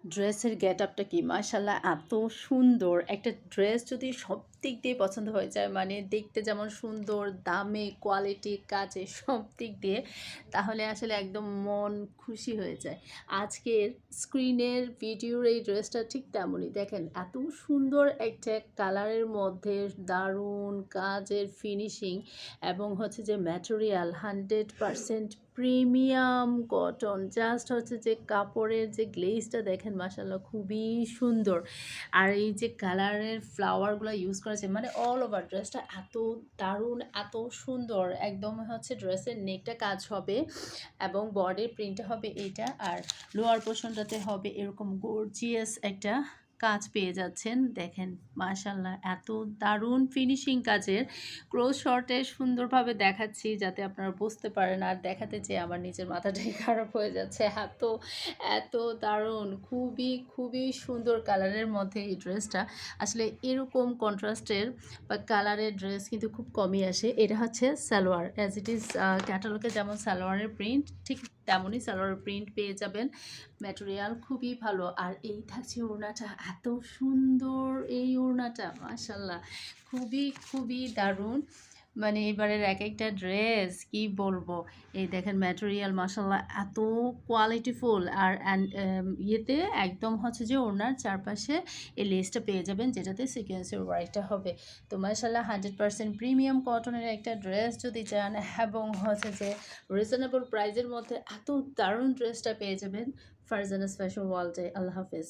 ড্রেসের গেটআপটা কি মাশাআল্লাহ এত সুন্দর একটা ড্রেস যদি সব দিক দিয়ে পছন্দ হয়ে যায় মানে দেখতে যেমন সুন্দর দামে কোয়ালিটি কাজে সব দিক দিয়ে তাহলে আসলে একদম মন খুশি হয়ে যায়। আজকের স্ক্রিনের ভিডিওর এই ড্রেসটা ঠিক তেমনই দেখেন এত সুন্দর একটা কালারের মধ্যে দারুণ কাজের ফিনিশিং এবং হচ্ছে যে ম্যাটেরিয়াল 100% প্রিমিয়াম কটন জাস্ট হচ্ছে যে কাপড়ের যে গ্লেজটা দেখেন মাসাল্লাহ খুবই সুন্দর। আর এই যে কালারের ফ্লাওয়ারগুলো ইউজ করেছে মানে অল ওভার ড্রেসটা এত দারুণ এত সুন্দর একদম হচ্ছে ড্রেসের নেকটা কাজ হবে এবং বডির প্রিন্টটা হবে এইটা আর লোয়ার পোর্শনটাতে হবে এরকম গর্জিয়াস একটা কাজ পেয়ে যাচ্ছেন দেখেন মাশাল্লাহ এত দারুণ ফিনিশিং কাজের ক্রস শর্টে সুন্দরভাবে দেখাচ্ছি যাতে আপনারা বুঝতে পারেন আর দেখাতে চেয়ে আমার নিজের মাথাটাই খারাপ হয়ে যাচ্ছে এত এত দারুণ খুবই খুবই সুন্দর কালারের মধ্যে এই ড্রেসটা আসলে এরকম কন্ট্রাস্টের বা কালারের ড্রেস কিন্তু খুব কমই আসে। এটা হচ্ছে সালোয়ার অ্যাজ ইট ইজ ক্যাটালগে যেমন সালোয়ারের প্রিন্ট ঠিক তেমনই সালোয়ারের প্রিন্ট পেয়ে যাবেন। ম্যাটেরিয়াল খুবই ভালো আর এই থাকছে ওড়নাটা এত সুন্দর এই ওড়নাটা মাশাল্লাহ খুবই খুবই দারুণ। মানে এবারের এক একটা ড্রেস কি বলবো এই দেখেন ম্যাটেরিয়াল মাশাল্লাহ এত কোয়ালিটিফুল আর ইয়েতে একদম হচ্ছে যে ওড়নার চারপাশে এই লেসটা পেয়ে যাবেন যেটাতে সিকোয়েন্সের ওয়ার্কটা হবে। তো মাশাল্লাহ 100% প্রিমিয়াম কটনের একটা ড্রেস যদি চান এবং হচ্ছে যে রিজনেবল প্রাইজের মধ্যে এত দারুণ ড্রেসটা পেয়ে যাবেন ফারজানাস ফ্যাশন ওয়ার্ল্ডে। আল্লাহ হাফেজ।